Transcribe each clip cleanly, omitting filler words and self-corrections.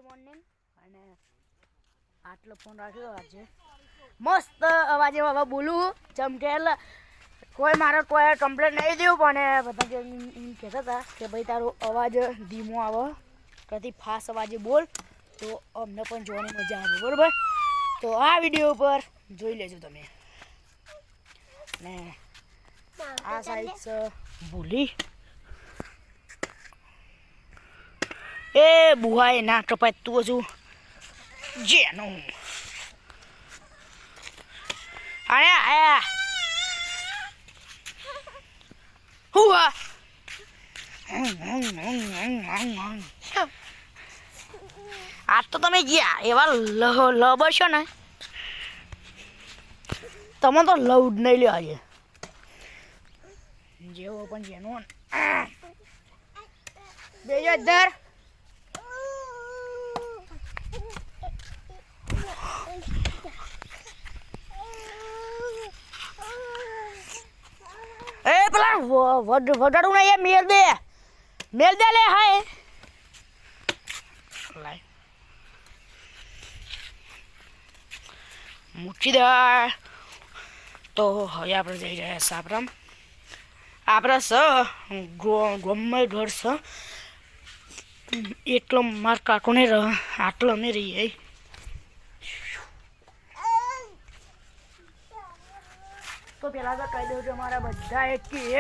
Morning અને આટલો phone રાખ્યો આજે મસ્ત અવાજે હવે બોલું ચમકેલ કોઈ મારો કોઈ કમ્પ્લેટ નહીં દેવું પણ બધા એમ કહેતા હતા કે ભાઈ તારો અવાજ ધીમો આવે કદી ફાસ્ટ અવાજે બોલ તો અમને પણ જોવાની મજા આવે બરાબર તો આ વિડીયો ઉપર જોઈ લેજો તમે ને આ સાઈડ ભૂલી એ બુહાય ના કપાય તું હજુ જેનું આયા આયા હુઆ આજ તો તમે ગયા એવા લબર છો ને તમે તો લવ જ નહીં લ્યો આજે જેવો પણ જેનું બેજો દર એ પેલા વડાડું ને એ મેલ દે લે હાય લાય મુઠ્ઠીદાર તો હવે આપણે જઈ રહ્યા સાપરામ આપણે ગમે ઘર એટલો માર કાકોને આટલો અમે રહીએ તો પહેલાં તો કહી દઉં છું અમારા બધા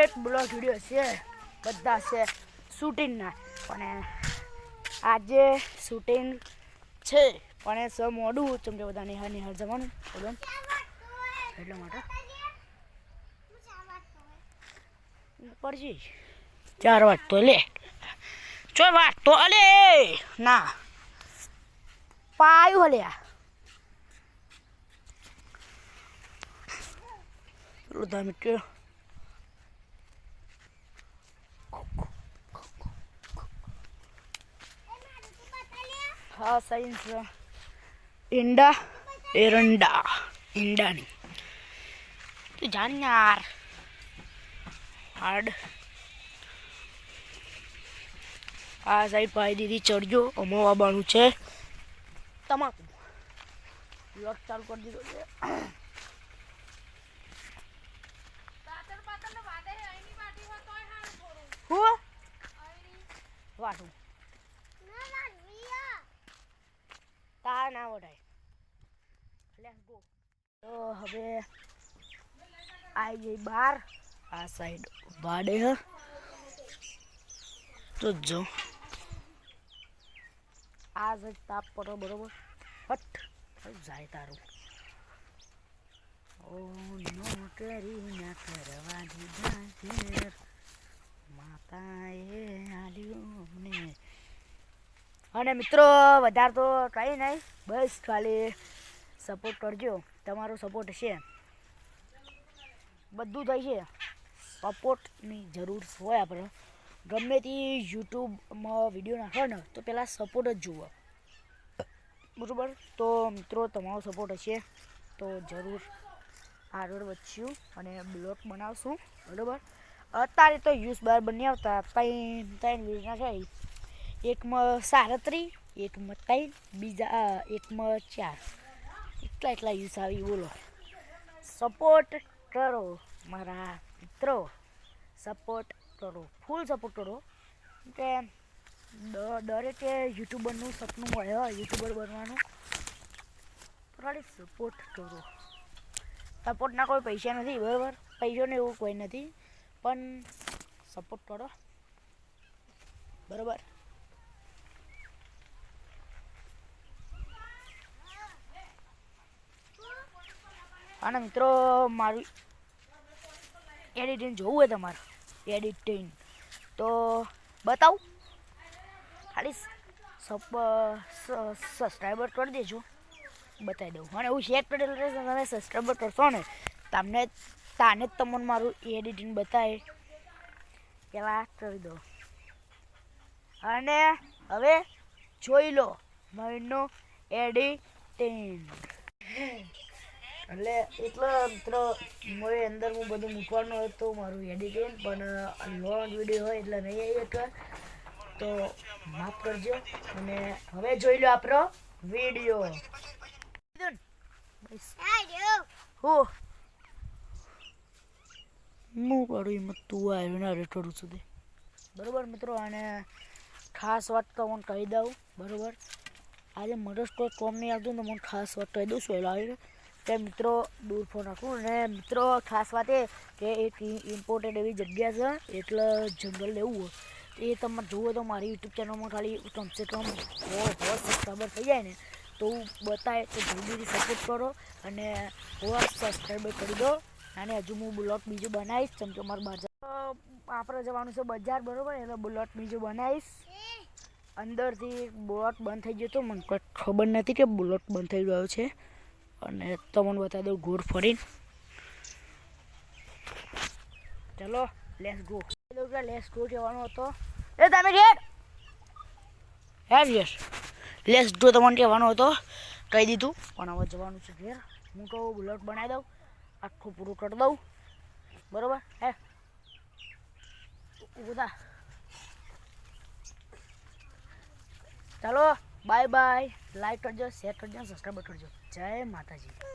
એક બ્લોગ વિડીયો છે બધા છે શૂટિંગના પણ આજે શૂટિંગ છે પણ એ મોડું કેમ કે બધા નિહાળ જવાનું બોલો એટલા માટે પડજી 4 વાગતો લે ચો વાગતો અલે ના પાયું હલ્યા લુદા મિટ્યો હા સાયન્સ ઈંડા એરંડા ઈંડાની તું જાણ યાર હાર્ડ આ સાઈડ ભાઈ દીદી ચડજો અમાવા બાણું છે તમાકુ લોક ચાલુ કરી દીધો છે હું વાટું તા ના વઢાય લેટ્સ ગો તો હવે આવી જઈ બહાર આ સાઈડ વાડે હ તો જો આ જ તાપ પડો બરોબર હટ જાય તારું ઓ નો કરી ના કરવા દીધા છે માતાએ આલ્યું અમને અને મિત્રો વધારે તો કંઈ નહીં બસ ખાલી સપોર્ટ કરજો તમારો સપોર્ટ છે બધું થાય છે સપોર્ટની જરૂર હોય આપણે ગમે તે યુટ્યુબમાં વિડીયો નાખો ને તો પહેલાં સપોર્ટ જ જુઓ બરાબર તો મિત્રો તમારો સપોર્ટ હશે તો જરૂર આગળ વધશું અને બ્લોગ બનાવશું બરાબર અત્યારે તો યુઝ બાર બની આવતા ત્રણ વિડીયોના છે એકમાં 37 એકમાં 3 બીજા એકમાં 4 એટલા યુઝ આવી બોલો સપોર્ટ કરો મારા મિત્રો સપોર્ટ કરો ફૂલ સપોર્ટ કરો કે દરેકે યુટ્યુબરનું સપનું હોય યુટ્યુબર બનવાનું થોડી સપોર્ટ કરો સપોર્ટના કોઈ પૈસા નથી બરાબર પૈસાને એવું કોઈ નથી પણ સપોર્ટ કરો બરાબર અને મિત્રો મારું એડિટિંગ જોવું હોય તમારે એડિટિંગ તો બતાવું ખાલી સબસ્ક્રાઈબર કરી દેજો બતાવી દઉં અને એવું શેર કરેલું રહેશે તમે સબસ્ક્રાઈબર કરશો ને તાને જ તમને મારું એડિટિંગ બતાવે પહેલાં કરી દો અને હવે જોઈ લો મારું એડિટિંગ એટલે મિત્રો મારે અંદર હું બધું મૂકવાનું હતું મારું એડિટિંગ પણ લોંગ વિડીયો હોય એટલે નહીં આવી એટલે તો માફ કરજો અને હવે જોઈ લો આપણો વિડીયો. હું કરું એમાં તું આવ્યો ને રેટોડું સુધી બરાબર મિત્રો. અને ખાસ વાત તો મને કહી દઉં બરાબર, આજે મને કોઈ કોમ નહીં આવતું ને મને ખાસ વાત કહી દઉં છું આવીને કે મિત્રો દૂર ફોન રાખું. અને મિત્રો ખાસ વાત એ કે એક ઇમ્પોર્ટન્ટ એવી જગ્યા છે એટલે જંગલ લેવું હોય એ તમે જુઓ તો મારી યુટ્યુબ ચેનલમાં ખાલી કમસે કમ 100 સબસ્ક્રાઈબર થઈ જાય ને તો બતાવે તો જલ્દીથી સપોર્ટ કરો અને 100 સબસ્ક્રાઈબર કરી દો. અને હજુ હું બ્લોગ બીજું બનાવીશ કેમ કે મારે બજાર આપણે જવાનું છે બજાર બરાબર, એટલે બ્લોગ બીજું બનાવીશ. અંદરથી બ્લોગ બંધ થઈ ગયો તો મને કોઈ ખબર નથી કે બ્લોગ બંધ થઈ ગયો છે અને તમને બતાવી દઉં ઘોર ફરીને. ચલો લેટ્સ ગો. લેટ્સ ગો કહેવાનો હતો એ તમે ઘેર યસ લેટ્સ ગો તમને કહેવાનો હતો કહી દીધું પણ હવે જવાનું છે ઘેર. હું કહું બ્લોગ બનાવી દઉં આખું પૂરું કરી દઉં બરાબર. હે બધા ચાલો બાય બાય. લાઈક કરજો, શેર કરજો, સબસ્ક્રાઈબ કરજો. જય માતાજી.